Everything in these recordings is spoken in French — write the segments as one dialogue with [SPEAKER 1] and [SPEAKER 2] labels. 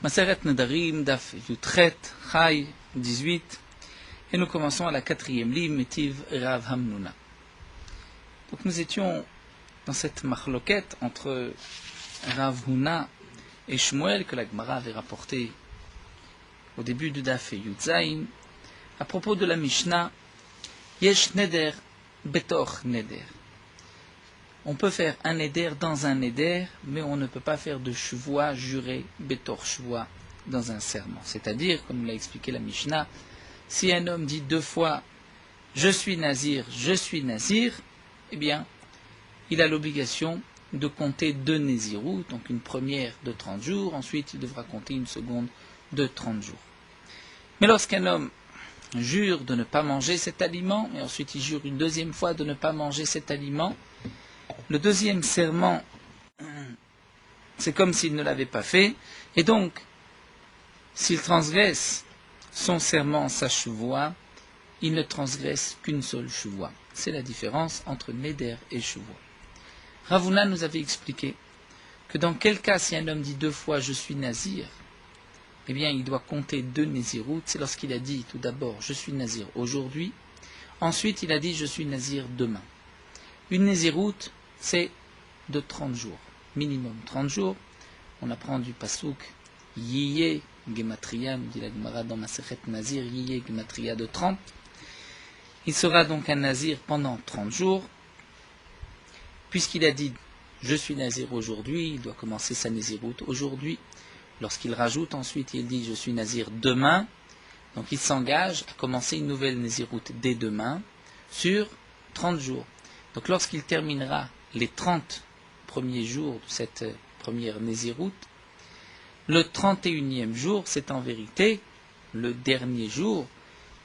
[SPEAKER 1] Maseret Nedarim, Daf Yutret, Chai 18, et nous commençons à la 4e ligne, Metiv Rav Hamnuna. Donc nous étions dans cette marloquette entre Rav Huna et Shmuel que la Gemara avait rapporté au début du Daf Yutzain, à propos de la Mishnah, Yesh Neder Betor Neder. On peut faire un neder dans un neder, mais on ne peut pas faire de shvoua juré, betor shvoua, dans un serment. C'est-à-dire, comme l'a expliqué la Mishnah, si un homme dit 2 fois « je suis nazir », eh bien, il a l'obligation de compter 2 nézirut, donc une première de 30 jours, ensuite il devra compter une seconde de 30 jours. Mais lorsqu'un homme jure de ne pas manger cet aliment, et ensuite il jure une deuxième fois de ne pas manger cet aliment, le deuxième serment, c'est comme s'il ne l'avait pas fait, et donc, s'il transgresse son serment, sa chevoie, il ne transgresse qu'une seule chevoie. C'est la différence entre neder et chevoie. Rav Huna nous avait expliqué que dans quel cas, si un homme dit 2 fois « je suis nazir », eh bien, il doit compter 2 nézirut. C'est lorsqu'il a dit tout d'abord « je suis nazir aujourd'hui », ensuite il a dit « je suis nazir demain ». Une nézirut, c'est de 30 jours, minimum 30 jours. On apprend du pasouk Yiyeh Gematria, nous dit la Gemara dans Masechet Nazir, Yiyeh Gematria de 30. Il sera donc un nazir pendant 30 jours. Puisqu'il a dit je suis nazir aujourd'hui, il doit commencer sa néziroute aujourd'hui. Lorsqu'il rajoute ensuite, il dit je suis nazir demain. Donc il s'engage à commencer une nouvelle néziroute dès demain sur 30 jours. Donc lorsqu'il terminera les 30 premiers jours de cette première néziroute, le 31e jour, c'est en vérité le dernier jour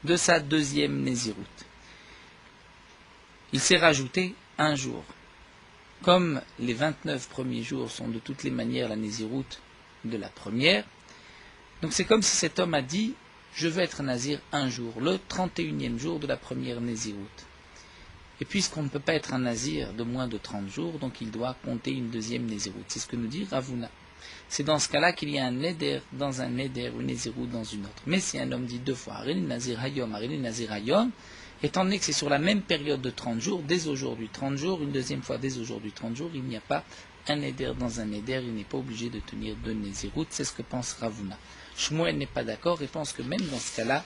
[SPEAKER 1] de sa deuxième néziroute. Il s'est rajouté un jour. Comme les 29 premiers jours sont de toutes les manières la néziroute de la première, donc c'est comme si cet homme a dit « je veux être nazir un jour », le 31e jour de la première néziroute. Et puisqu'on ne peut pas être un nazir de moins de 30 jours, donc il doit compter une deuxième néziroute. C'est ce que nous dit Rav Huna. C'est dans ce cas-là qu'il y a un neder dans un neder, une néziroute dans une autre. Mais si un homme dit 2 fois Harini Nazir Hayom, étant donné que c'est sur la même période de 30 jours, dès aujourd'hui 30 jours, une deuxième fois dès aujourd'hui 30 jours, il n'y a pas un neder dans un neder, il n'est pas obligé de tenir 2 néziroutes. C'est ce que pense Rav Huna. Shmuel n'est pas d'accord et pense que même dans ce cas-là,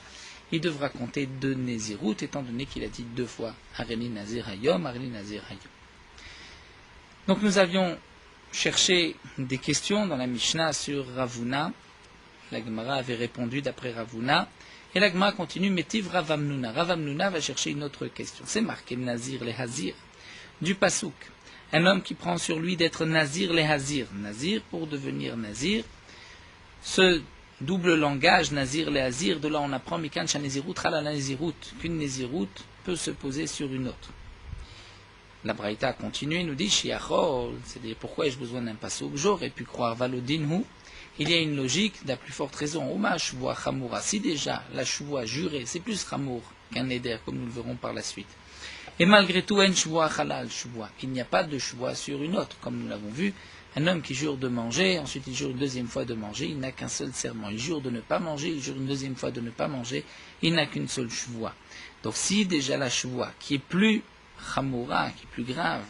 [SPEAKER 1] il devra compter 2 nézirut, étant donné qu'il a dit 2 fois Harini Nazir Hayom, Harini Nazir Hayom. Donc nous avions cherché des questions dans la Mishnah sur Rav Huna. La Gemara avait répondu d'après Rav Huna. Et la Gemara continue, Metiv Rav Hamnuna. Rav Hamnuna va chercher une autre question. C'est marqué Nazir les Hazir du Pasouk. Un homme qui prend sur lui d'être Nazir les Hazir. Nazir pour devenir Nazir. Ce double langage, Nazir le Hazir, de là on apprend Mikan Shanezirut Hala Nezirut, qu'une Nezirut peut se poser sur une autre. La Braïta continue, nous dit Shiachol, c'est-à-dire pourquoi ai-je besoin d'un pasouk? J'aurais pu croire Valodinhu. Il y a une logique de la plus forte raison. Oma Shvoua Chamoura, si déjà la Shvoua jurée, c'est plus Chamour qu'un Neder, comme nous le verrons par la suite. Et malgré tout, En Shvoua Halal Shvoua, il n'y a pas de Shvoua sur une autre, comme nous l'avons vu. Un homme qui jure de manger, ensuite il jure une deuxième fois de manger, il n'a qu'un seul serment. Il jure de ne pas manger, il jure une deuxième fois de ne pas manger, il n'a qu'une seule chevoie. Donc si déjà la chevoie, qui est plus chamoura, qui est plus grave,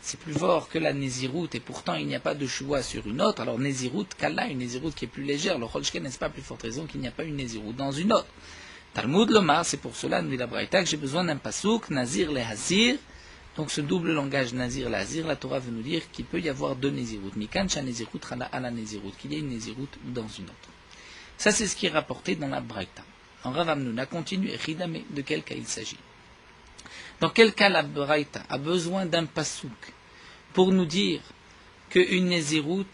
[SPEAKER 1] c'est plus fort que la néziroute, et pourtant il n'y a pas de chevoie sur une autre, alors néziroute, kalla, une néziroute qui est plus légère, le cholchken n'est-ce pas plus forte raison qu'il n'y a pas une néziroute dans une autre. Talmud Lomar, c'est pour cela, nous dit la Braïta, que j'ai besoin d'un pasouk, Nazir le Hazir. Donc ce double langage Nazir Lazir, la Torah veut nous dire qu'il peut y avoir 2 nézirut. Mikan cha nézirut hala ala nézirut, qu'il y ait une nézirut dans une autre. Ça c'est ce qui est rapporté dans la Braïta. En Rav Hamnuna continue, Echidame, de quel cas il s'agit. Dans quel cas la Braïta a besoin d'un pasouk pour nous dire qu'une nézirut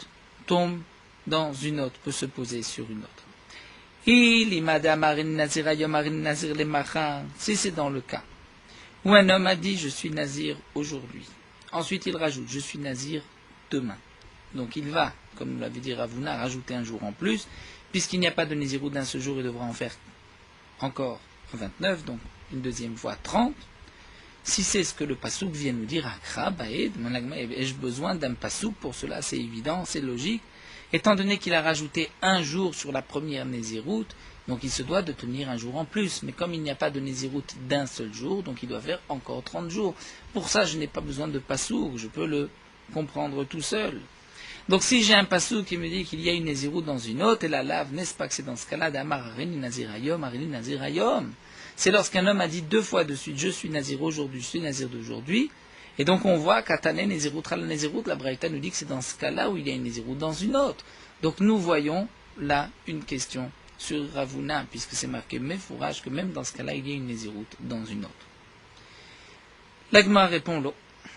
[SPEAKER 1] tombe dans une autre, peut se poser sur une autre. Si c'est dans le cas où un homme a dit « je suis nazir aujourd'hui ». Ensuite, il rajoute « je suis nazir demain ». Donc il va, comme nous l'avait dit Rav Huna, rajouter un jour en plus. Puisqu'il n'y a pas de nézirut d'un seul jour, il devra en faire encore 29, donc une deuxième fois 30. Si c'est ce que le pasouk vient nous dire, ai-je besoin d'un pasouk pour cela, c'est évident, c'est logique. Étant donné qu'il a rajouté un jour sur la première Néziroute, donc il se doit de tenir un jour en plus. Mais comme il n'y a pas de Néziroute d'un seul jour, donc il doit faire encore 30 jours. Pour ça, je n'ai pas besoin de Passouk, je peux le comprendre tout seul. Donc si j'ai un Passouk qui me dit qu'il y a une Néziroute dans une autre, et la lave, n'est-ce pas que c'est dans ce cas-là d'Amar Arini Nazirayom, Arini Nazirayom. C'est lorsqu'un homme a dit 2 fois de suite, je suis Nazir aujourd'hui, je suis Nazir d'aujourd'hui. Et donc on voit qu'Atané Néziroute, la Néziroute, la Braïta nous dit que c'est dans ce cas-là où il y a une Néziroute dans une autre. Donc nous voyons là une question sur Ravuna, puisque c'est marqué Mefourage, que même dans ce cas-là, il y a une Néziroute dans une autre. L'Agma répond l'eau.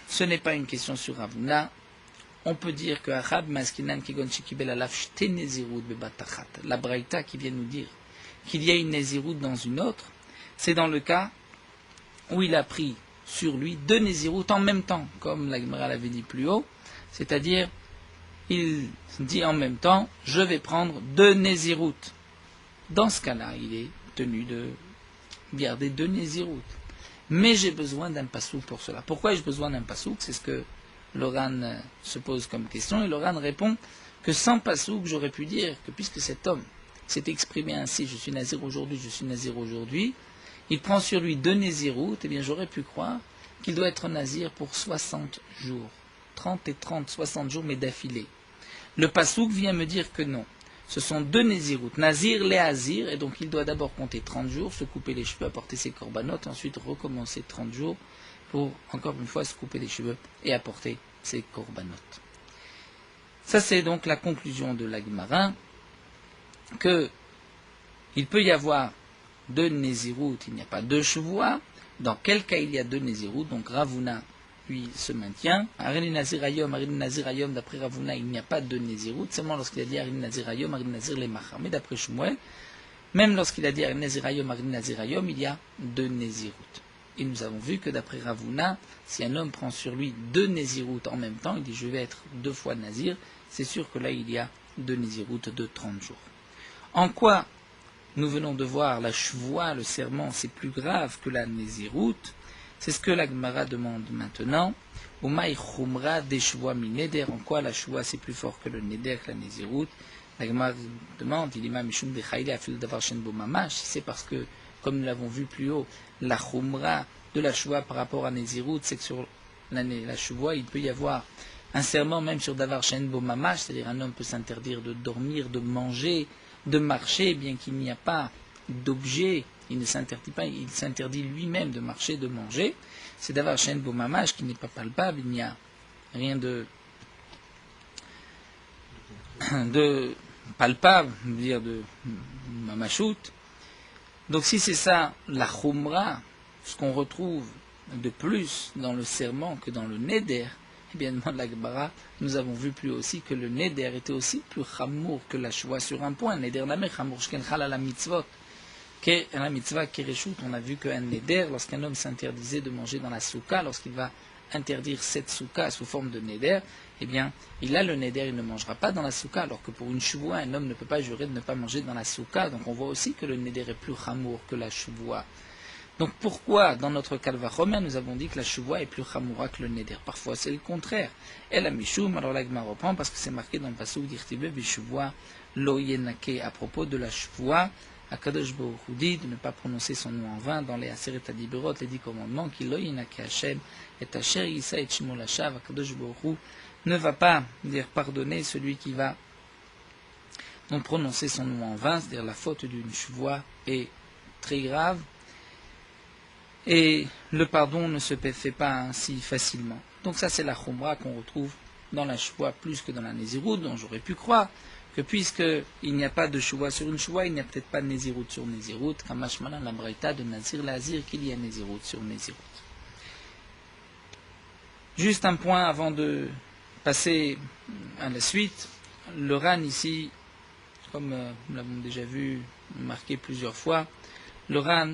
[SPEAKER 1] Ce n'est pas une question sur Ravuna. On peut dire que Arab Maskinan Kigon Shikibel Alaf Shte Néziroute Bebatachat. La Braïta qui vient nous dire qu'il y a une Néziroute dans une autre, c'est dans le cas où il a pris sur lui 2 Néziroutes en même temps, comme l'Agma l'avait dit plus haut, c'est-à-dire il dit en même temps, je vais prendre 2 Néziroutes. Dans ce cas-là, il est tenu de garder 2 Néziroutes. Mais j'ai besoin d'un passouk pour cela. Pourquoi ai-je besoin d'un passouk? C'est ce que Loran se pose comme question. Et Loran répond que sans passouk, j'aurais pu dire que puisque cet homme s'est exprimé ainsi, je suis Nazir aujourd'hui, je suis Nazir aujourd'hui, il prend sur lui 2 Néziroutes, eh bien j'aurais pu croire qu'il doit être Nazir pour 60 jours. 30 et 30, 60 jours, mais d'affilée. Le passouk vient me dire que non. Ce sont 2 Néziroutes, Nazir, Léazir, et donc il doit d'abord compter 30 jours, se couper les cheveux, apporter ses corbanotes, ensuite recommencer 30 jours pour, encore une fois, se couper les cheveux et apporter ses corbanotes. Ça, c'est donc la conclusion de l'Agmara, que il peut y avoir 2 Néziroutes, il n'y a pas 2 Chevois. Dans quel cas il y a 2 Néziroutes, donc Ravuna, lui, se maintient. Arini Nazirayom, d'après Ravuna, il n'y a pas de Néziroute, seulement lorsqu'il a dit Arini Nazirayom, Arini Nazir les Machar. Mais d'après Shmuel, même lorsqu'il a dit Arini Nazirayom, il y a 2 Néziroutes. Et nous avons vu que d'après Ravuna, si un homme prend sur lui 2 Néziroutes en même temps, il dit je vais être 2 fois Nazir, c'est sûr que là il y a 2 Néziroutes de 30 jours. En quoi nous venons de voir la Shvoua, le serment, c'est plus grave que la Néziroute? C'est ce que la Gemara demande maintenant. Umaï Khumra des Shvoua mi Neder. En quoi la Shvoua c'est plus fort que le Neder, que la Néziroute? La Gemara demande, il imam Mishum de Chaïli a fait le davar shen bo mamash. C'est parce que, comme nous l'avons vu plus haut, la Khumra de la Shvoua par rapport à Néziroute, c'est que sur la Shvoua, il peut y avoir un serment même sur davar shen bo mamash, c'est-à-dire un homme peut s'interdire de dormir, de manger, de marcher, bien qu'il n'y a pas d'objet. Il ne s'interdit pas, il s'interdit lui-même de marcher, de manger. C'est d'avoir Shen Bo Mamash qui n'est pas palpable, il n'y a rien de palpable, dire de Mamachout. Donc si c'est ça, la Khumra, ce qu'on retrouve de plus dans le serment que dans le Neder, eh bien, demande la Gemara, nous avons vu plus aussi que le Neder était aussi plus chamour que la Shvoua sur un point. Neder nameh chamour shken chal ala mitzvot. La mitzvah Kereshut, on a vu qu'un Neder, lorsqu'un homme s'interdisait de manger dans la souka, lorsqu'il va interdire cette souka sous forme de Neder, eh bien, il a le Neder, il ne mangera pas dans la souka, alors que pour une Shvoua, un homme ne peut pas jurer de ne pas manger dans la souka. Donc on voit aussi que le Neder est plus chamour que la Shvoua. Donc pourquoi, dans notre calva romain, nous avons dit que la Shvoua est plus chamoura que le Neder? Parfois c'est le contraire. Et la Mishum, alors l'Agma reprend, parce que c'est marqué dans le Passouk d'Irtibe, Bishvoua lo yenake, à propos de la Shvoua, Akadosh Baruch Hu dit de ne pas prononcer son nom en vain dans les Aseret Adiberot, les 10 commandements, qui lo yenake Hashem, et Asher Yisa et Shimo Lashav, Akadosh Baruch Hu ne va pas dire pardonner celui qui va donc prononcer son nom en vain, c'est-à-dire la faute d'une Shvoua est très grave. Et le pardon ne se fait pas ainsi facilement. Donc ça c'est la Khumra qu'on retrouve dans la Shvoua plus que dans la Néziroute, dont j'aurais pu croire que puisqu'il n'y a pas de Shvoua sur une Shvoua, il n'y a peut-être pas de Néziroute sur Néziroute, Kamash Malan la Braïta de Nazir Lazir qu'il y a Néziroute sur Néziroute. Juste un point avant de passer à la suite. Le Ran ici, comme nous l'avons déjà vu marqué plusieurs fois, le Ran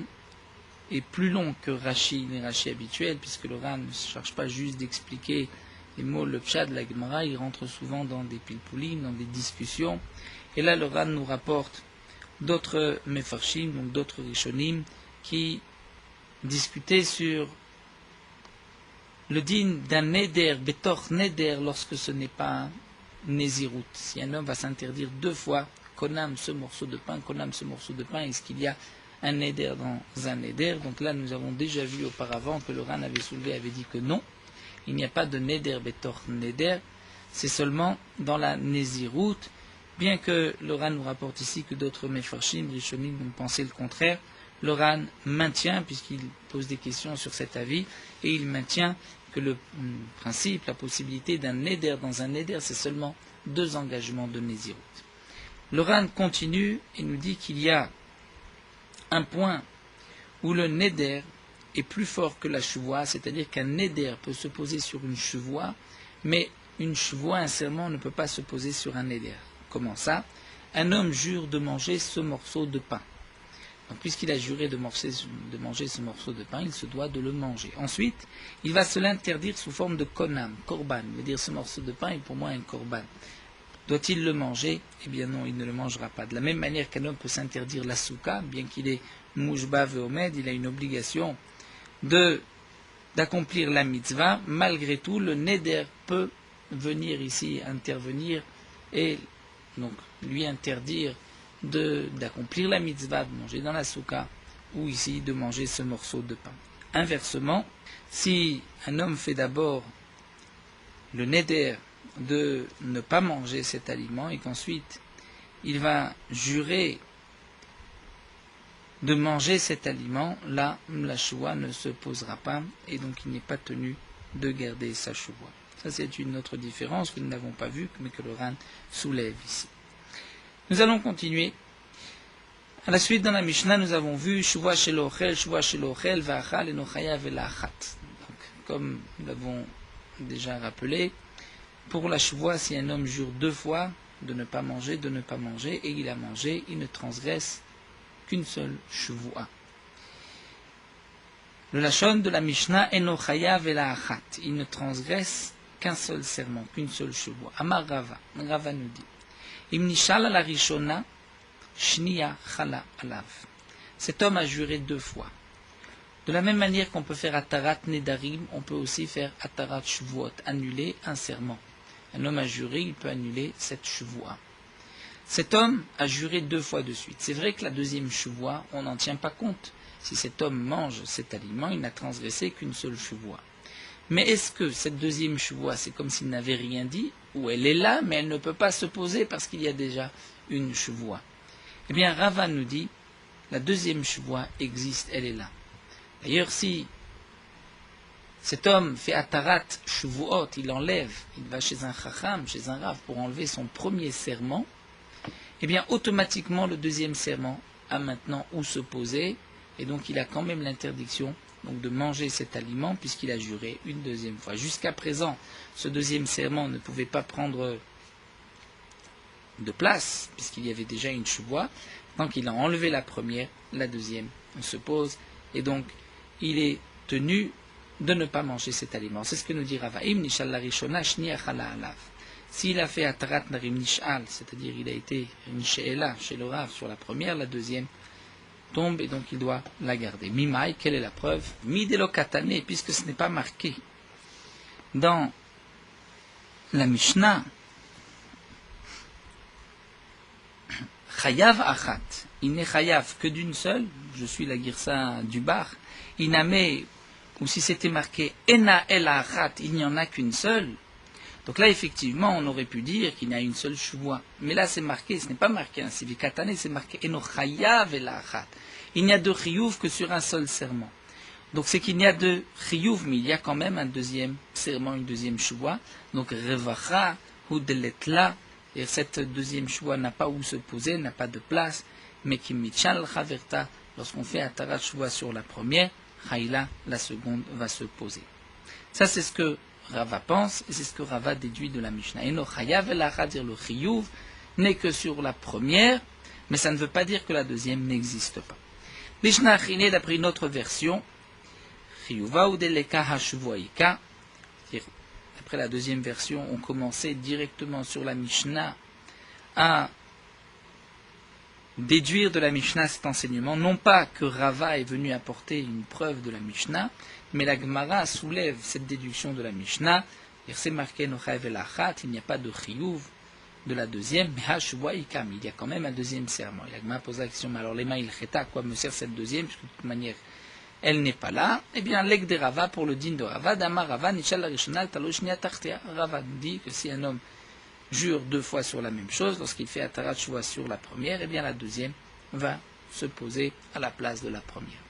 [SPEAKER 1] est plus long que Rashi, les Rashi habituels, puisque le Ran ne cherche pas juste d'expliquer les mots, le pshat de la Gemara, il rentre souvent dans des pilpoulim, dans des discussions. Et là, le Ran nous rapporte d'autres mefarshim, donc d'autres rishonim, qui discutaient sur le din d'un neder, betor neder, lorsque ce n'est pas Nézirut. Si un homme va s'interdire 2 fois, konam ce morceau de pain, konam ce morceau de pain, est-ce qu'il y a un neder dans un neder? Donc là, nous avons déjà vu auparavant que le Ran avait soulevé, avait dit que non, il n'y a pas de neder betor neder, c'est seulement dans la Nézirut, bien que le Ran nous rapporte ici que d'autres Mefarshim, Rishonim ont pensé le contraire. Le Ran maintient, puisqu'il pose des questions sur cet avis, et il maintient que le principe, la possibilité d'un neder dans un neder, c'est seulement 2 engagements de Nézirut. Le Ran continue et nous dit qu'il y a un point où le neder est plus fort que la chevoie, c'est-à-dire qu'un neder peut se poser sur une chevoie, mais une chevoie, un serment, ne peut pas se poser sur un neder. Comment ça? Un homme jure de manger ce morceau de pain. Donc, puisqu'il a juré de manger ce morceau de pain, il se doit de le manger. Ensuite, il va se l'interdire sous forme de konam, korban. Il veut dire ce morceau de pain est pour moi un korban. Doit-il le manger? Eh bien non, il ne le mangera pas. De la même manière qu'un homme peut s'interdire la souka, bien qu'il est mouchba veomed, il a une obligation d'accomplir la mitzvah. Malgré tout, le neder peut venir ici intervenir et donc lui interdire d'accomplir la mitzvah, de manger dans la souka, ou ici de manger ce morceau de pain. Inversement, si un homme fait d'abord le neder de ne pas manger cet aliment et qu'ensuite il va jurer de manger cet aliment, là la choua ne se posera pas et donc il n'est pas tenu de garder sa choua. Ça c'est une autre différence que nous n'avons pas vue mais que le Ran soulève ici. Nous allons continuer. À la suite, dans la Mishnah, nous avons vu Shuvah shelochel, va'achal, enochayav elachat. Comme nous l'avons déjà rappelé, pour la Shuvah, si un homme jure 2 fois de ne pas manger, et il a mangé, il ne transgresse qu'une seule Shuvah. Le Lachon de la Mishnah, enochayav elachat. Il ne transgresse qu'un seul serment, qu'une seule Shuvah. Amar Rava. Rava nous dit Im nishal ala rishona, shniya chala alav. Cet homme a juré 2 fois. De la même manière qu'on peut faire atarat nedarim, on peut aussi faire atarat shvuot, annuler un serment. Un homme a juré, il peut annuler cette shvuah. Cet homme a juré 2 fois de suite. C'est vrai que la deuxième shvuah, on n'en tient pas compte. Si cet homme mange cet aliment, il n'a transgressé qu'une seule shvuah. Mais est-ce que cette deuxième shvuah, c'est comme s'il n'avait rien dit, ou elle est là, mais elle ne peut pas se poser parce qu'il y a déjà une shvuah? Eh bien, Rava nous dit, la deuxième shvuah existe, elle est là. D'ailleurs, si cet homme fait atarat shvuot, il enlève, il va chez un chacham, chez un rav, pour enlever son premier serment, eh bien, automatiquement, le deuxième serment a maintenant où se poser, et donc il a quand même l'interdiction donc de manger cet aliment puisqu'il a juré une deuxième fois. Jusqu'à présent, ce deuxième serment ne pouvait pas prendre de place puisqu'il y avait déjà une shvuah. Donc il a enlevé la première, la deuxième se pose et donc il est tenu de ne pas manger cet aliment. C'est ce que nous dit Rava. Im nishal la rishona shniya chala alav. S'il a fait atarat narim nishal, c'est-à-dire il a été une she'ela chez le Rav sur la première, la deuxième tombe et donc il doit la garder. Mimai, quelle est la preuve? Midelo katane, puisque ce n'est pas marqué dans la Mishnah. Chayav achat, il n'est chayav que d'une seule, je suis la girsa du bar, iname, ou si c'était marqué ena el achat, il n'y en a qu'une seule. Donc là, effectivement, on aurait pu dire qu'il y a une seule shvuah. Mais là, c'est marqué, ce n'est pas marqué ainsi. Vikatane, c'est marqué eno chayav el achat. Il n'y a de chiyuv que sur un seul serment. Donc c'est qu'il n'y a de chiyuv, mais il y a quand même un deuxième serment, une deuxième shvuah. Donc revacha ou deletla. Et cette deuxième shvuah n'a pas où se poser, n'a pas de place. Mais qui michal chaverta, lorsqu'on fait un tarat shvuah sur la première, chayla, la seconde va se poser. Ça, c'est ce que Rava pense, et c'est ce que Rava déduit de la Mishnah. Eno chayav el achat, dire le chiyuv n'est que sur la première, mais ça ne veut pas dire que la deuxième n'existe pas. Mishnah Achine, d'après une autre version, chiyuva ou deleka hashvuaika, d'après la deuxième version, on commençait directement sur la Mishnah à déduire de la Mishnah cet enseignement, non pas que Rava est venu apporter une preuve de la Mishnah, mais la Gemara soulève cette déduction de la Mishnah C'est marqué Nochaev el Achat, il n'y a pas de chiyuv de la deuxième, mais Hashua Ikam, il y a quand même un deuxième serment. Il a posé la question, mais alors les mains il cheta, à quoi me sert cette deuxième, puisque de toute manière elle n'est pas là. Eh bien, l'ek de Rava pour le din de Rava, Dama Rava, Nishal la Rishonal, Taloshnia Tartea. Rava dit que si un homme jure deux fois sur la même chose, lorsqu'il fait Atarat Shua sur la première, eh bien la deuxième va se poser à la place de la première.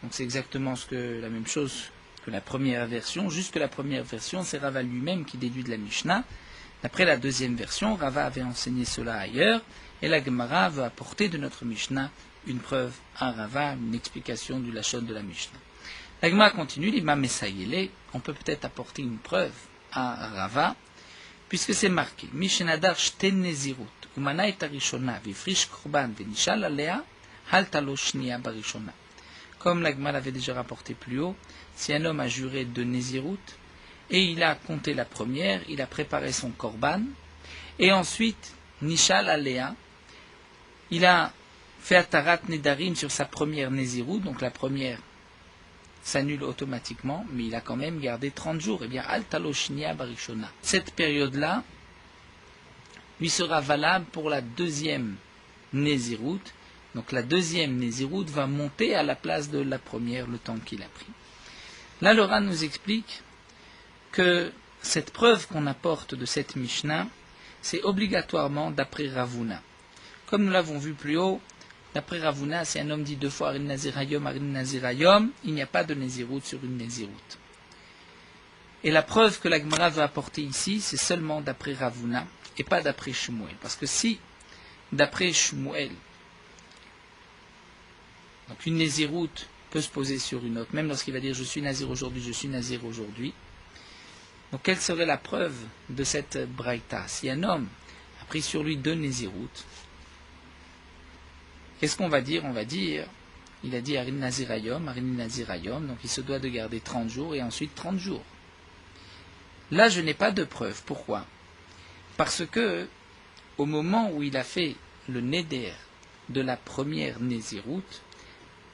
[SPEAKER 1] Donc c'est exactement la même chose que la première version, juste que la première version, c'est Rava lui-même qui déduit de la Mishnah. D'après la deuxième version, Rava avait enseigné cela ailleurs, et la Gemara veut apporter de notre Mishnah une preuve à Rava, une explication du Lachon de la Mishnah. La Gemara continue, l'imam Messayele, on peut peut-être apporter une preuve à Rava, puisque c'est marqué, Mishenadar shten nezirut, umana et arishona, vifrish korban, venishal alea, haltalo shnia barishona. Comme la Gemara l'avait déjà rapporté plus haut, si un homme a juré de Nézirut, et il a compté la première, il a préparé son korban, et ensuite, Nishal Alea, il a fait Atarat Nedarim sur sa première Nézirut, donc la première s'annule automatiquement, mais il a quand même gardé 30 jours. Eh bien, Al Taloshnia Barishona. Cette période-là lui sera valable pour la deuxième Nézirut. Donc la deuxième Nézirut va monter à la place de la première le temps qu'il a pris. Là, le Ran nous explique que cette preuve qu'on apporte de cette Mishnah, c'est obligatoirement d'après Ravuna. Comme nous l'avons vu plus haut, d'après Ravuna, si un homme dit deux fois Arin Nazir Hayom, Arin Nazir Hayom, il n'y a pas de Nézirut sur une Nézirut. Et la preuve que la Gemara veut apporter ici, c'est seulement d'après Ravuna et pas d'après Shmuel. Parce que si, d'après Shmuel, donc une Nézirut peut se poser sur une autre, même lorsqu'il va dire je suis Nazir aujourd'hui, je suis Nazir aujourd'hui. Donc quelle serait la preuve de cette braïta? Si un homme a pris sur lui deux Nézirut, qu'est-ce qu'on va dire? On va dire, il a dit Arin Nazir Hayom, Arin Nazir Hayom, donc il se doit de garder 30 jours et ensuite 30 jours. Là, je n'ai pas de preuve. Pourquoi? Parce que, au moment où il a fait le Neder de la première Nézirut,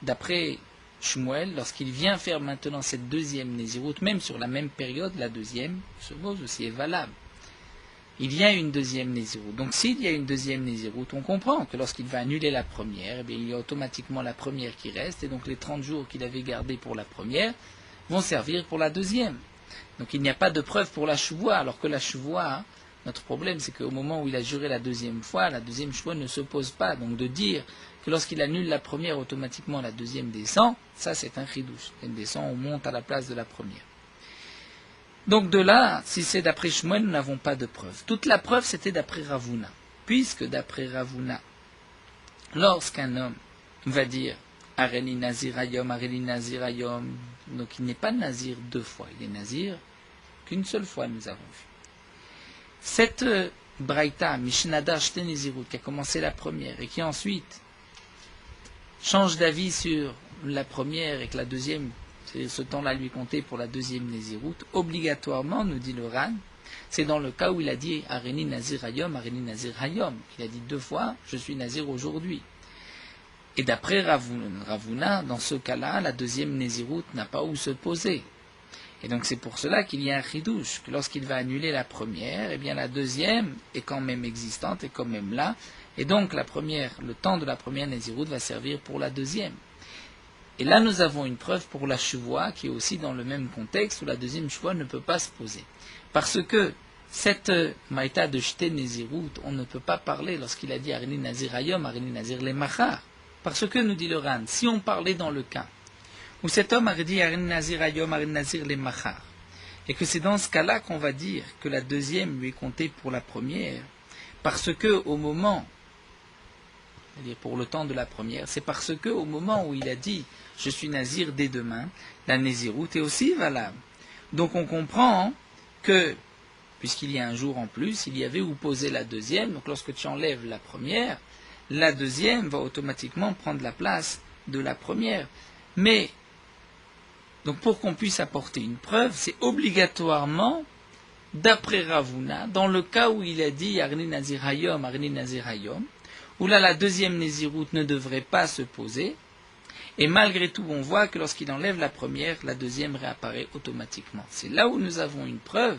[SPEAKER 1] d'après Shmuel, lorsqu'il vient faire maintenant cette deuxième Nézirut, même sur la même période, la deuxième, ce mot aussi est valable. Il y a une deuxième Nézirut. Donc s'il y a une deuxième Nézirut, on comprend que lorsqu'il va annuler la première, eh bien, il y a automatiquement la première qui reste, et donc les 30 jours qu'il avait gardés pour la première vont servir pour la deuxième. Donc il n'y a pas de preuve pour la Shuvua, alors que la Shuvua, notre problème c'est qu'au moment où il a juré la deuxième fois, la deuxième Shuvua ne s'oppose pas. Donc de dire que lorsqu'il annule la première, automatiquement la deuxième descend, ça c'est un chidouche. Elle descend, on monte à la place de la première. Donc de là, si c'est d'après Shmuel, nous n'avons pas de preuve. Toute la preuve c'était d'après Ravuna. Puisque d'après Ravuna, lorsqu'un homme va dire Areni Nazir Hayom, Areni Nazir Hayom, donc il n'est pas Nazir deux fois, il est Nazir qu'une seule fois, nous avons vu. Cette Braïta, Mishnada Shten Nezirut, qui a commencé la première et qui ensuite change d'avis sur la première et que la deuxième, c'est ce temps-là lui compté pour la deuxième Nézirut, obligatoirement, nous dit le Ran, c'est dans le cas où il a dit Areni Nazir Hayom, Areni Nazir Hayom. Il a dit deux fois, je suis Nazir aujourd'hui. Et d'après Ravuna, dans ce cas-là, la deuxième Nézirut n'a pas où se poser. Et donc c'est pour cela qu'il y a un chidouche, que lorsqu'il va annuler la première, eh bien la deuxième est quand même existante, est quand même là, et donc la première, le temps de la première Nézirut va servir pour la deuxième. Et là nous avons une preuve pour la Shuvua, qui est aussi dans le même contexte, où la deuxième Shuvua ne peut pas se poser. Parce que cette Maïta de Shte Nézirut, on ne peut pas parler lorsqu'il a dit Areni Nazir Hayom, Areni Nazir le Machar. Parce que, nous dit le Ran, si on parlait dans le cas où cet homme a dit Areni Nazir Hayom, Areni Nazir le Machar, et que c'est dans ce cas-là qu'on va dire que la deuxième lui est comptée pour la première, parce que au moment, c'est-à-dire pour le temps de la première, c'est parce que au moment où il a dit je suis Nazir dès demain, la Nézirut est aussi valable. Donc on comprend que, puisqu'il y a un jour en plus, il y avait où poser la deuxième, donc lorsque tu enlèves la première, la deuxième va automatiquement prendre la place de la première. Mais, donc pour qu'on puisse apporter une preuve, c'est obligatoirement, d'après Ravuna, dans le cas où il a dit Areni Nazir Hayom, Areni Nazir Hayom, où là la deuxième Nézirut ne devrait pas se poser, et malgré tout on voit que lorsqu'il enlève la première, la deuxième réapparaît automatiquement. C'est là où nous avons une preuve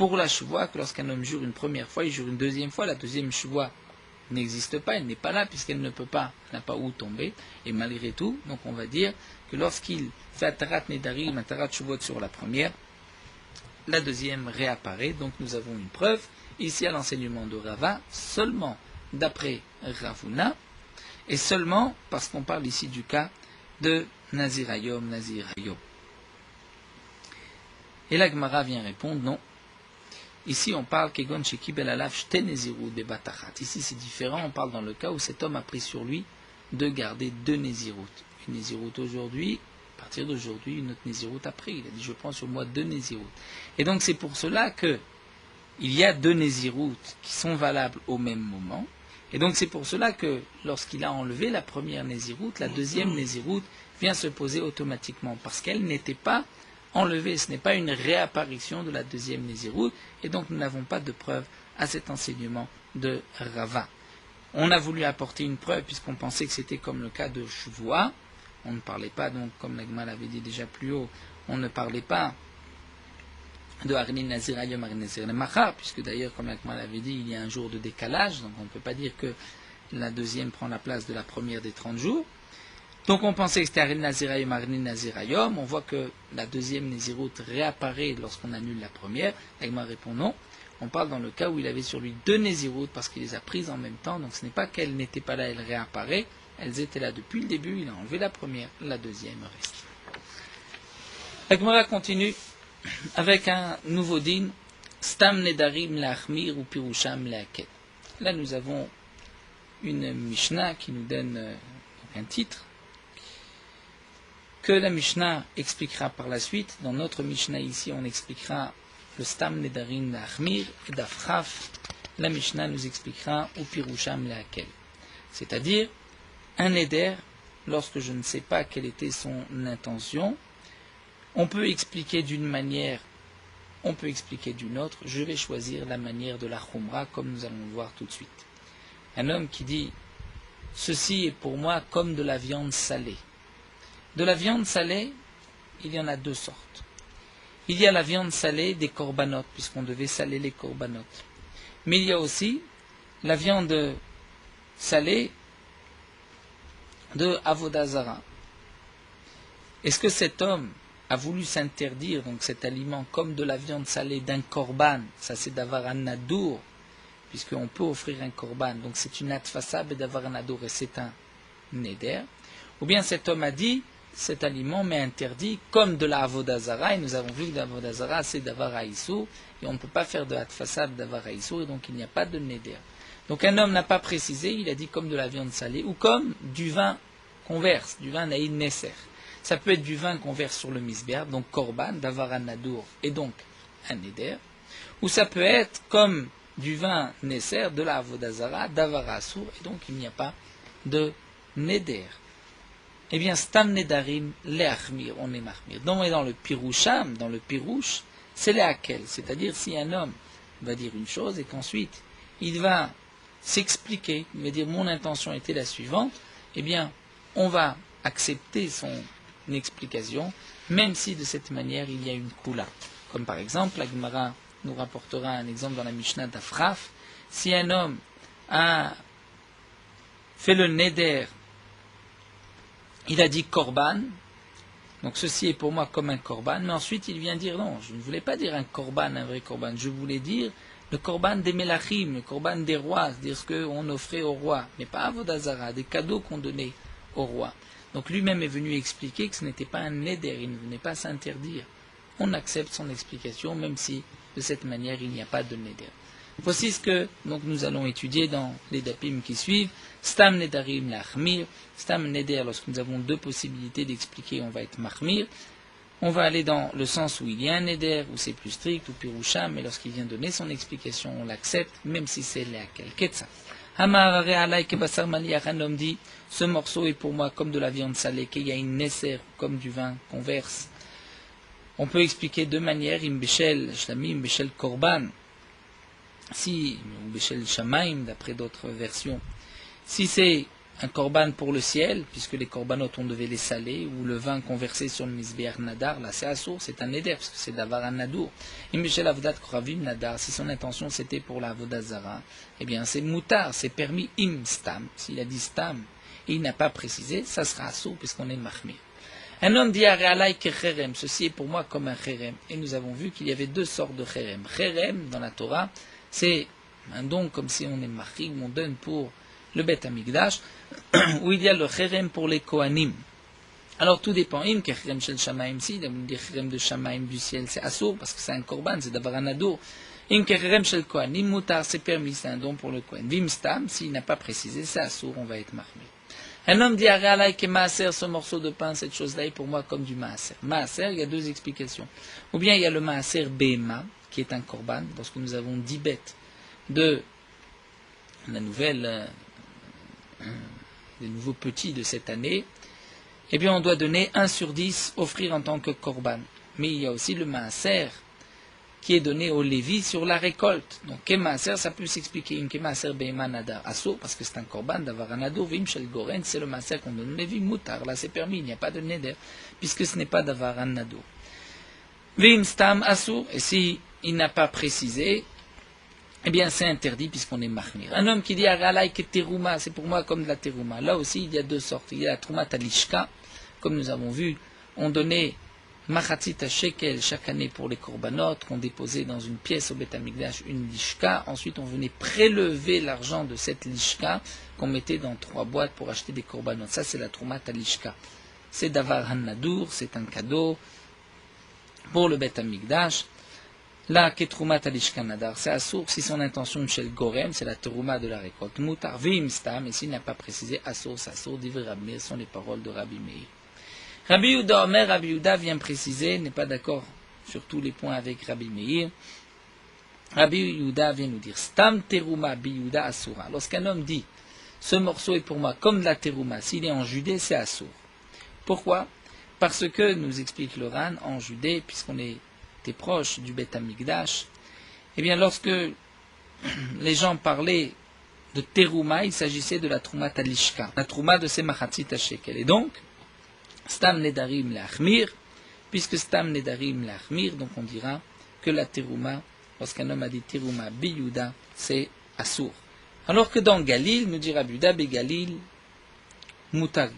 [SPEAKER 1] pour la chevoie que lorsqu'un homme jure une première fois, il jure une deuxième fois, la deuxième chevoie n'existe pas, elle n'est pas là puisqu'elle ne peut pas, n'a pas où tomber, et malgré tout, donc on va dire que lorsqu'il fait Atarat Nedarim, Atarat Shuvot sur la première, la deuxième réapparaît, donc nous avons une preuve, ici à l'enseignement de Rava, seulement d'après Ravuna, et seulement parce qu'on parle ici du cas de Nazirayom, Nazirayom. Et la Gemara vient répondre, non. Ici, on parle Kegon Shekibel Alaf Shte Nezirut Bebatachat. Ici, c'est différent. On parle dans le cas où cet homme a pris sur lui de garder 2 Nézirut. Une Nézirut aujourd'hui, à partir d'aujourd'hui, une autre Nézirut après. Il a dit, je prends sur moi 2 Nézirut. Et donc, c'est pour cela que il y a 2 Nézirut qui sont valables au même moment. Et donc, c'est pour cela que lorsqu'il a enlevé la première Nézirut, la deuxième Nézirut vient se poser automatiquement parce qu'elle n'était pas enlevé, ce n'est pas une réapparition de la deuxième Nézirut, et donc nous n'avons pas de preuve à cet enseignement de Rava. On a voulu apporter une preuve puisqu'on pensait que c'était comme le cas de Shuvua. On ne parlait pas, donc comme l'Agma l'avait dit déjà plus haut, on ne parlait pas de Harin Nazirayom, Harin Nazirayom Machar, puisque d'ailleurs, comme l'Agma l'avait dit, il y a un jour de décalage, donc on ne peut pas dire que la deuxième prend la place de la première des 30 jours. Donc on pensait que c'était Harin Nazirayom, Harin Nazirayom. On voit que la deuxième Nézirut réapparaît lorsqu'on annule la première. L'Agma répond non. On parle dans le cas où il avait sur lui 2 Nézirut parce qu'il les a prises en même temps. Donc ce n'est pas qu'elles n'étaient pas là, elles réapparaissent. Elles étaient là depuis le début. Il a enlevé la première, la deuxième reste. L'Agma continue avec un nouveau din. Stam Nedarim Lachmir ou Pirusham Leaket. Là nous avons une Mishnah qui nous donne un titre que la Mishnah expliquera par la suite. Dans notre Mishnah ici, on expliquera le Stam Nedarim Lachmir et d'Afraf. La Mishnah nous expliquera ou Pirusham Leakel. C'est-à-dire, un Neder, lorsque je ne sais pas quelle était son intention, on peut expliquer d'une manière, on peut expliquer d'une autre. Je vais choisir la manière de la Khumra, comme nous allons le voir tout de suite. Un homme qui dit, ceci est pour moi comme de la viande salée. De la viande salée, il y en a 2 sortes. Il y a la viande salée des korbanot, puisqu'on devait saler les korbanot. Mais il y a aussi la viande salée de Avodah Zara. Est-ce que cet homme a voulu s'interdire donc cet aliment comme de la viande salée d'un korban, ça c'est d'avoir un nadour, puisqu'on peut offrir un korban, donc c'est une atfasa d'avoir un nadour et c'est un neder. Ou bien cet homme a dit, cet aliment m'est interdit comme de la Avodah Zara, et nous avons vu que l'Avodah Zara c'est d'avar haïsou, et on ne peut pas faire de atfasab d'avar haïsou, et donc il n'y a pas de neder. Donc un homme n'a pas précisé, il a dit comme de la viande salée, ou comme du vin qu'on verse, du vin naïd nesser. Ça peut être du vin qu'on verse sur le misbéar, donc korban, d'avar un nadour, et donc un neder, ou ça peut être comme du vin nesser, de la Avodah Zara, d'avar haïsou, et donc il n'y a pas de neder. Eh bien, stam nedarim leachmir, on est mahmir. Donc, dans le piroucham, dans le pirouche, c'est leakel. C'est-à-dire, si un homme va dire une chose et qu'ensuite, il va s'expliquer, il va dire, mon intention était la suivante, eh bien, on va accepter son explication, même si de cette manière, il y a une kula. Comme par exemple, la Gemara nous rapportera un exemple dans la Mishnah d'Afraf. Si un homme a fait le neder, il a dit korban, donc ceci est pour moi comme un korban, mais ensuite il vient dire non, je ne voulais pas dire un korban, un vrai korban, je voulais dire le korban des melachim, le korban des rois, c'est-à-dire ce qu'on offrait au roi, mais pas à Avodah Zara, des cadeaux qu'on donnait au roi. Donc lui-même est venu expliquer que ce n'était pas un neder, il ne venait pas s'interdire. On accepte son explication, même si de cette manière il n'y a pas de neder. Voici ce que donc, nous allons étudier dans les dapim qui suivent. Stam nedarim lachmir. Stam neder, lorsque nous avons 2 possibilités d'expliquer, on va être mahmir. On va aller dans le sens où il y a un neder, où c'est plus strict, ou piroucham, mais lorsqu'il vient donner son explication, on l'accepte, même si c'est leakel. Ketsa. Hamar alay kebasar maliach, un homme dit, ce morceau est pour moi comme de la viande salée, qu'il y a une nesser, comme du vin qu'on verse. On peut expliquer 2 manières, imbeshel shlamim, imbeshel korban. Si, ou Beshel Shamaim, d'après d'autres versions, si c'est un korban pour le ciel, puisque les korbanot on devait les saler, ou le vin qu'on versait sur le misbéach nadar, là c'est assour, c'est un neder, parce que c'est d'avar un nadour. Et Michel Avdat Koravim nadar, si son intention c'était pour la Avodazara, eh bien c'est moutar, c'est permis im stam. S'il a dit stam et il n'a pas précisé, ça sera assour, puisqu'on est mahmir. Un homme dit Arealai ke cherem, ceci est pour moi comme un cherem. Et nous avons vu qu'il y avait deux sortes de cherem. Cherem, dans la Torah, c'est un don comme si on est mahri, on donne pour le Bet Amigdash, où il y a le cherem pour les Kohanim. Alors tout dépend. Im cherem shel shamaim, si, le cherem de shamaim du ciel, c'est assour, parce que c'est un korban, c'est d'avoir un adour. Im cherem shel Kohanim, mutar, c'est permis, c'est un don pour le Kohen. Vim stam, s'il n'a pas précisé, c'est assour, on va être mahmi. Un homme dit Arealai ke maaser, ce morceau de pain, cette chose-là est pour moi comme du maaser. Maaser, il y a deux explications. Ou bien il y a le maaser Behema, qui est un korban, lorsque nous avons 10 bêtes de la nouvelle, des nouveaux petits de cette année, eh bien on doit donner 1 sur 10, offrir en tant que korban. Mais il y a aussi le maaser, qui est donné au Lévi sur la récolte. Donc, Kemaser, ça peut s'expliquer. Im Kemaser Behema Nadar Assour, parce que c'est un korban d'avoir un ado. Vim Shel Goren, c'est le Maaser qu'on donne au Lévi. Moutar, là c'est permis, il n'y a pas de Neder, puisque ce n'est pas d'avoir un ado. Vim Stam Assour, et si il n'a pas précisé, eh bien c'est interdit, puisqu'on est Mahmir. Un homme qui dit Aralai ke Teruma, c'est pour moi comme de la Teruma. Là aussi, il y a deux sortes. Il y a la Truma Talishka, comme nous avons vu, on donnait Machatzit shekel chaque année pour les korbanot, qu'on déposait dans une pièce au Bet Amigdash, une lishka. Ensuite, on venait prélever l'argent de cette lishka qu'on mettait dans 3 boîtes pour acheter des korbanot. Ça, c'est la Troumat Lishka. C'est Davar Han-Nadour, c'est un cadeau pour le Bet Amigdash. Là, Ketroumat Lishka Nadar, c'est Assour. Si son intention chez le Gorem, c'est la Terouma de la récolte. Moutar Vim Stam, et s'il n'a pas précisé Assour, c'est Assour. Divrei Rabbi Meir sont les paroles de Rabbi Meir. Rabbi Yehuda Omer, Rabbi Yehuda vient préciser, n'est pas d'accord sur tous les points avec Rabbi Meir. Rabbi Yehuda vient nous dire Stam teruma bi Yehuda asura. Lorsqu'un homme dit ce morceau est pour moi comme de la teruma, s'il est en Judée, c'est assour. Pourquoi? Parce que, nous explique le Ran, en Judée, puisqu'on était proche du Bet Amigdash, eh bien lorsque les gens parlaient de teruma, il s'agissait de la Trouma Talishka, la Trouma de ces Machatzit Shekel. Et donc, Stam Nedarim Leachmir, puisque Stam Nedarim Leachmir, donc on dira que la Teruma, lorsqu'un homme a dit Teruma Biyuda, c'est Assour. Alors que dans Galil, nous dira Biyuda Begalil Mutarim.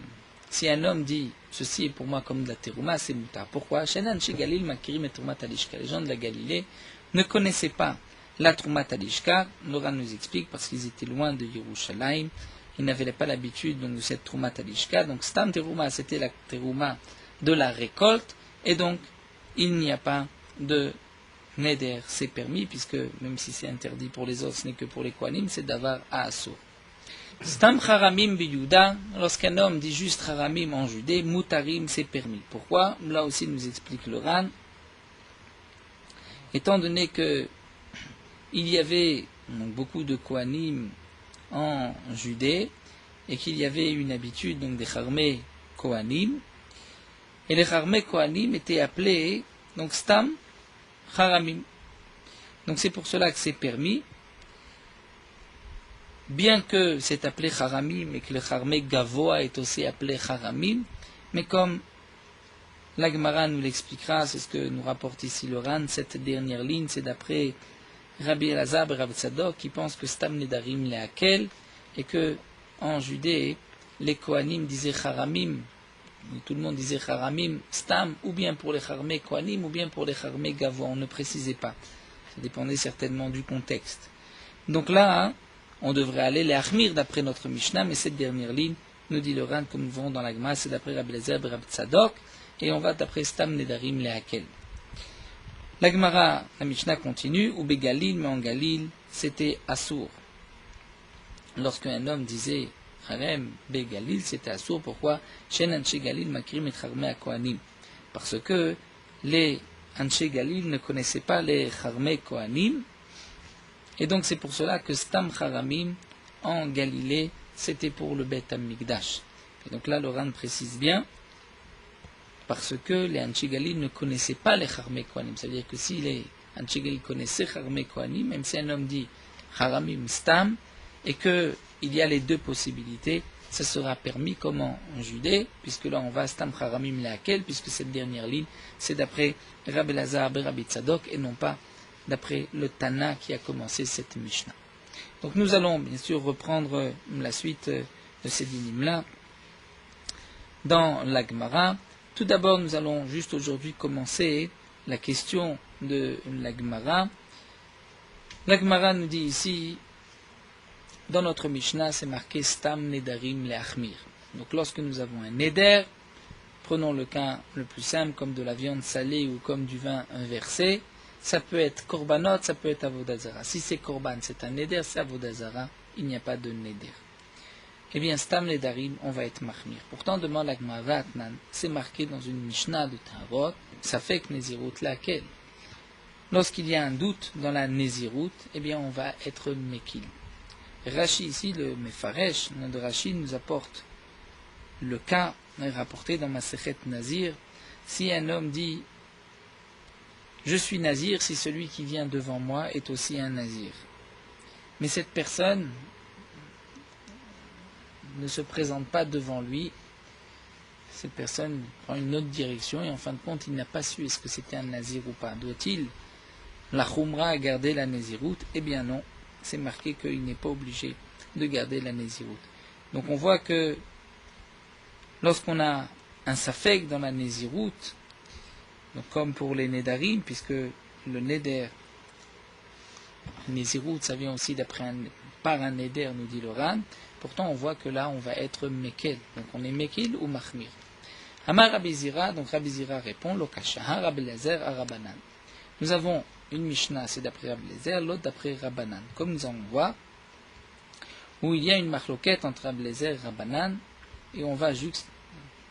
[SPEAKER 1] Si un homme dit ceci est pour moi comme de la Teruma, c'est Mutar. Pourquoi? Shenan chez Galil Makirim et Troumat Talishka. Les gens de la Galilée ne connaissaient pas la Troumat Talishka. Nora nous explique parce qu'ils étaient loin de Yerushalayim. Ils n'avaient pas l'habitude donc, de cette Trouma Talishka. Donc Stam Teruma, c'était la Teruma de la récolte. Et donc, il n'y a pas de Neder. C'est permis, puisque même si c'est interdit pour les autres, ce n'est que pour les Kohanim, c'est d'avoir à Assour. Stam Charamim Biyuda, lorsqu'un homme dit juste Charamim en Judée, Mutarim, c'est permis. Pourquoi? Là aussi nous explique le Ran. Étant donné que il y avait donc, beaucoup de Kohanim en Judée, et qu'il y avait une habitude donc des Charmé Kohanim, et les Charmé Kohanim étaient appelés donc Stam Charamim. Donc c'est pour cela que c'est permis, bien que c'est appelé Charamim et que le Charmé Gavoa est aussi appelé Charamim, mais comme la Gemara nous l'expliquera, c'est ce que nous rapporte ici le Ran, cette dernière ligne, c'est d'après Rabbi Elazar et Rabbi Tzadok qui pensent que Stam Nedarim Leakel et que en Judée les Kohanim disaient Charamim, tout le monde disait Charamim Stam, ou bien pour les Charmé Kohanim ou bien pour les Charmé Gavois, on ne précisait pas, ça dépendait certainement du contexte. Donc là, on devrait aller les Achmir d'après notre Mishnah, mais cette dernière ligne nous dit le Ran comme nous verrons dans la Gemara, c'est d'après Rabbi Elazar et Rabbi Tzadok et on va d'après Stam Nedarim Leakel. La Gemara, la Mishnah continue, ou Begalil, mais en Galil, c'était Assour. Lorsqu'un homme disait Harem Begalil, c'était Assour. Pourquoi? Shen Anshe Galil Makrim et Charmé à Kohanim. Parce que les Anshe Galil ne connaissaient pas les Charmé Kohanim. Et donc c'est pour cela que Stam Charamim en Galilée, c'était pour le Bet Amigdash. Et donc là, le Ran précise bien. Parce que les Anshigalil ne connaissaient pas les Charmé Kohanim. Ça veut dire que si les Anshigalil connaissaient Charmé Kohanim, même si un homme dit Haramim Stam, et qu'il il y a les deux possibilités. Ça sera permis comme en Judée, puisque là on va Stam Charamim Leakel, puisque cette dernière ligne, c'est d'après Rabbi Elazar ben Rabbi Tzadok, et non pas d'après le Tana qui a commencé cette Mishnah. Donc nous allons bien sûr reprendre la suite de ces dinim-là dans la Gemara. Tout d'abord, nous allons juste aujourd'hui commencer la question de la Gemara. La Gemara nous dit ici, dans notre Mishnah, c'est marqué Stam Nedarim Leachmir. Donc lorsque nous avons un Neder, prenons le cas le plus simple, comme de la viande salée ou comme du vin inversé, ça peut être Korbanot, ça peut être Avodazara. Si c'est Korban, c'est un Neder, c'est Avodazara, il n'y a pas de Neder. Eh bien, Stam Nedarim, on va être Mahmir. Pourtant, demande la Gemara, c'est marqué dans une Mishnah de Tarot, ça fait que Nézirut laquelle. Lorsqu'il y a un doute dans la Nézirut, eh bien, on va être Mekil. Rashi ici, le Mefaresh, le nom de Rashi, nous apporte le cas rapporté dans Masechet Nazir. Si un homme dit « Je suis Nazir si celui qui vient devant moi est aussi un Nazir ». Mais cette personne ne se présente pas devant lui. Cette personne prend une autre direction et en fin de compte, il n'a pas su est-ce que c'était un Nazir ou pas. Doit-il la Khumra garder la Nézirut? Eh bien non. C'est marqué qu'il n'est pas obligé de garder la Nézirut. Donc on voit que lorsqu'on a un Safek dans la Nézirut, donc comme pour les Nedarim, puisque le Neder, Nézirut, ça vient aussi par un Neder, nous dit le Ran, pourtant on voit que là on va être Mekel. Donc on est Mekel ou Mahmir. Amar Rabbi Zira, donc Rabbi Zira répond, Lokashaha Rabbi Elazar Arabanan. Nous avons une Mishnah, c'est d'après Rabbi Elazar, l'autre d'après Rabbanan. Comme nous allons voir, où il y a une marloquette entre Rabbi Elazar et Rabbanan, et on va juste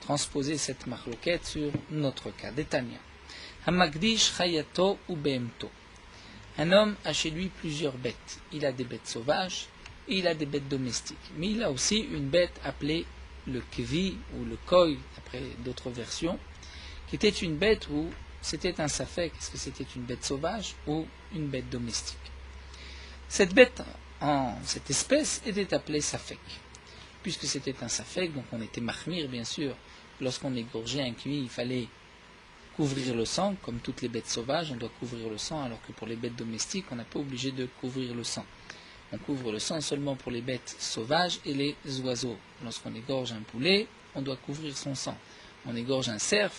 [SPEAKER 1] transposer cette marloquette sur notre cas. Détania. Hamakdish chayato ou behemto. Un homme a chez lui plusieurs bêtes. Il a des bêtes sauvages et il a des bêtes domestiques. Mais il a aussi une bête appelée le kvi ou le koi, d'après d'autres versions, qui était une bête où c'était un safek, est-ce que c'était une bête sauvage ou une bête domestique. Cette bête, cette espèce, était appelée safek. Puisque c'était un safek, donc on était mahmir, bien sûr. Lorsqu'on égorgeait un cuit, il fallait couvrir le sang, comme toutes les bêtes sauvages, on doit couvrir le sang, alors que pour les bêtes domestiques, on n'est pas obligé de couvrir le sang. On couvre le sang seulement pour les bêtes sauvages et les oiseaux. Lorsqu'on égorge un poulet, on doit couvrir son sang. On égorge un cerf,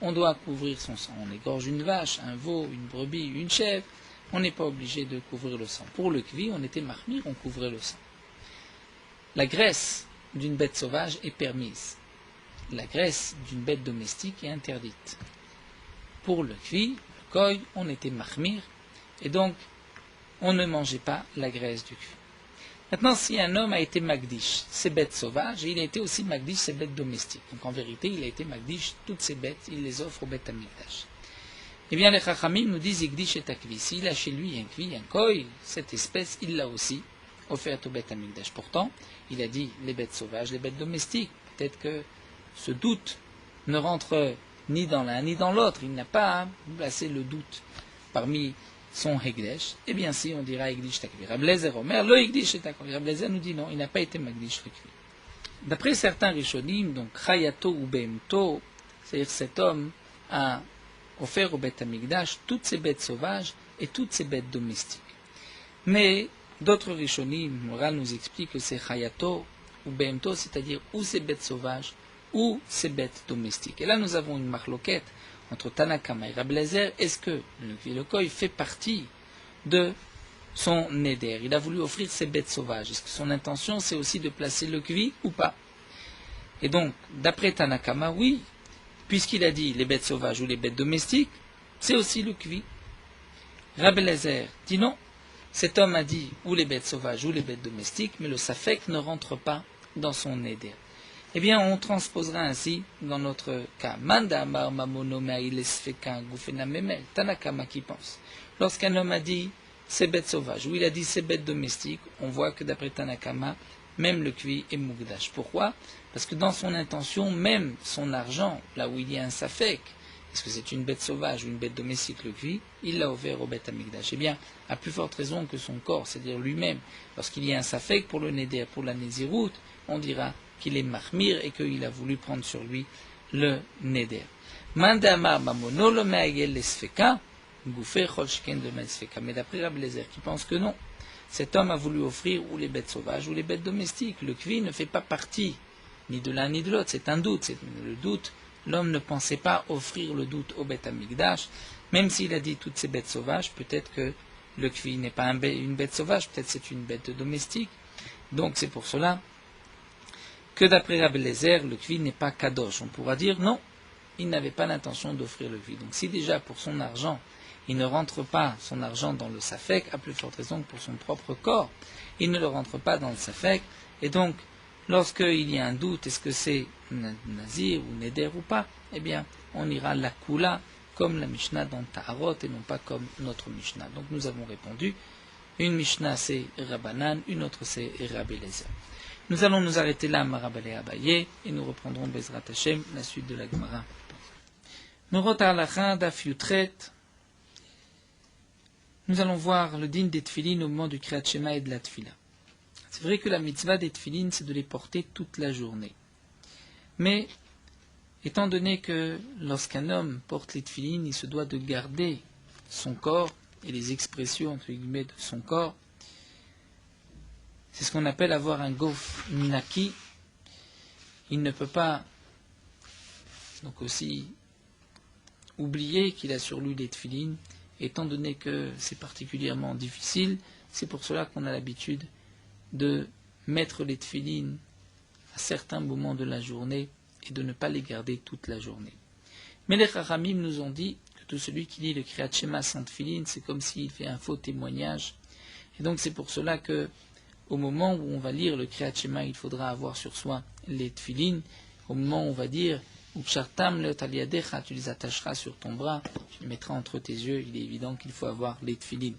[SPEAKER 1] on doit couvrir son sang. On égorge une vache, un veau, une brebis, une chèvre, on n'est pas obligé de couvrir le sang. Pour le kvi, on était mahmir, on couvrait le sang. La graisse d'une bête sauvage est permise. La graisse d'une bête domestique est interdite. Pour le kvi, le koi, on était mahmir, et donc on ne mangeait pas la graisse du kvi. Maintenant, si un homme a été magdish, ses bêtes sauvages, et il a été aussi magdish, ses bêtes domestiques. Donc en vérité, il a été magdish, toutes ses bêtes, il les offre au bêtes amigdash. Eh bien, les chachamim nous disent igdish et akvi. S'il a chez lui un kvi, un koi, cette espèce, il l'a aussi offerte au bêtes amigdash. Pourtant, il a dit les bêtes sauvages, les bêtes domestiques. Peut-être que ce doute ne rentre ni dans l'un ni dans l'autre. Il n'a pas placé le doute parmi son Hegdesh, eh bien si on dira Hegdish Takvi. Rabbi Elazar Omer, le Hegdish est Takvi. Rabbi Elazar nous dit non, il n'a pas été Magdish Takvi. D'après certains Rishonim, donc Chayato ou Behemto, c'est-à-dire cet homme a offert au Beth Amikdash toutes ses bêtes sauvages et toutes ses bêtes domestiques. Mais d'autres Rishonim, Moral nous explique que c'est Chayato ou Behemto, c'est-à-dire ou ses bêtes sauvages ou ses bêtes domestiques. Et là nous avons une marloquette entre Tanakama et Rabbi Elazar, est-ce que le koi fait partie de son neder? Il a voulu offrir ses bêtes sauvages. Est-ce que son intention, c'est aussi de placer le kvi ou pas? Et donc, d'après Tanakama, oui, puisqu'il a dit les bêtes sauvages ou les bêtes domestiques, c'est aussi le kvi. Rabbi Elazar dit non, cet homme a dit ou les bêtes sauvages ou les bêtes domestiques, mais le safek ne rentre pas dans son neder. Eh bien, on transposera ainsi dans notre cas. Manda amar mamono me'ailes fekin gufena memel. Tanakama qui pense. Lorsqu'un homme a dit ces bêtes sauvages, ou il a dit ces bêtes domestiques, on voit que d'après Tanakama, même le kvi est mugdash. Pourquoi? Parce que dans son intention, même son argent, là où il y a un safek, est-ce que c'est une bête sauvage ou une bête domestique, le kvi, il l'a offert au Beth Amikdash. Eh bien, à plus forte raison que son corps, c'est-à-dire lui-même, lorsqu'il y a un safek pour le neder, pour la nézirout, on dira qu'il est mahmir et qu'il a voulu prendre sur lui le neder. Mandamar mamono le me'ayel lesfeka, gouffé cholshken de mesfeka. Mais d'après Rabbi Eliezer qui pense que non, cet homme a voulu offrir ou les bêtes sauvages ou les bêtes domestiques. Le kvi ne fait pas partie ni de l'un ni de l'autre, c'est un doute, c'est le doute. L'homme ne pensait pas offrir le doute au Beth Amikdash, même s'il a dit toutes ces bêtes sauvages, peut-être que le kvi n'est pas une bête sauvage, peut-être c'est une bête domestique. Donc c'est pour cela que d'après Rabbi Eliezer, le kvi n'est pas kadosh. On pourra dire non, il n'avait pas l'intention d'offrir le kvi. Donc si déjà pour son argent, il ne rentre pas son argent dans le safek, à plus forte raison que pour son propre corps, il ne le rentre pas dans le safek, et donc lorsqu'il y a un doute, est-ce que c'est nazir ou neder ou pas, eh bien, on ira la kula comme la Mishnah dans Taharot et non pas comme notre Mishnah. Donc nous avons répondu, une Mishnah c'est Rabbanan, une autre c'est Rabbi Eliezer. Nous allons nous arrêter là, Marabale Abaye, et nous reprendrons Bezrat Hashem, la suite de la Gemara. Morot Halacha Daf Yutret. Nous allons voir le din des tefilines au moment du Kriyat Shema et de la tefila. C'est vrai que la mitzvah des tefilines, c'est de les porter toute la journée. Mais, étant donné que lorsqu'un homme porte les tefilines, il se doit de garder son corps et les expressions, entre guillemets, de son corps, c'est ce qu'on appelle avoir un gof naki. Il ne peut pas, donc aussi, oublier qu'il a sur lui les tefilines, étant donné que c'est particulièrement difficile. C'est pour cela qu'on a l'habitude de mettre les tefilines à certains moments de la journée et de ne pas les garder toute la journée. Mais les Chachamim nous ont dit que tout celui qui lit le Kriyat Shema sans tefilines, c'est comme s'il fait un faux témoignage. Et donc c'est pour cela que au moment où on va lire le Kriyat Shema, il faudra avoir sur soi les tefilines. Au moment où on va dire Upshartam le taliadecha, tu les attacheras sur ton bras, tu les mettras entre tes yeux, il est évident qu'il faut avoir les tefilines.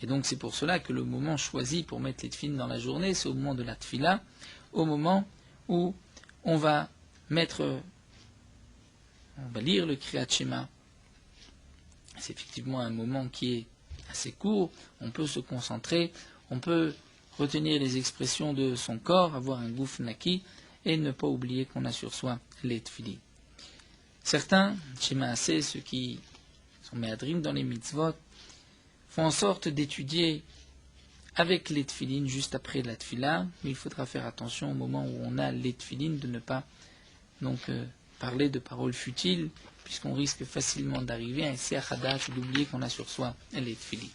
[SPEAKER 1] Et donc c'est pour cela que le moment choisi pour mettre les tefilines dans la journée, c'est au moment de la tefila, au moment où on va lire le Kriyat Shema. C'est effectivement un moment qui est assez court, on peut se concentrer, on peut retenir les expressions de son corps, avoir un gouf naki, et ne pas oublier qu'on a sur soi les tefilines. Certains, chez Maaseh, ceux qui sont méadrim dans les mitzvot, font en sorte d'étudier avec les tefilines juste après la tefila, mais il faudra faire attention au moment où on a les tefilines de ne pas parler de paroles futiles, puisqu'on risque facilement d'arriver à un seach hadash et d'oublier qu'on a sur soi les tefilines.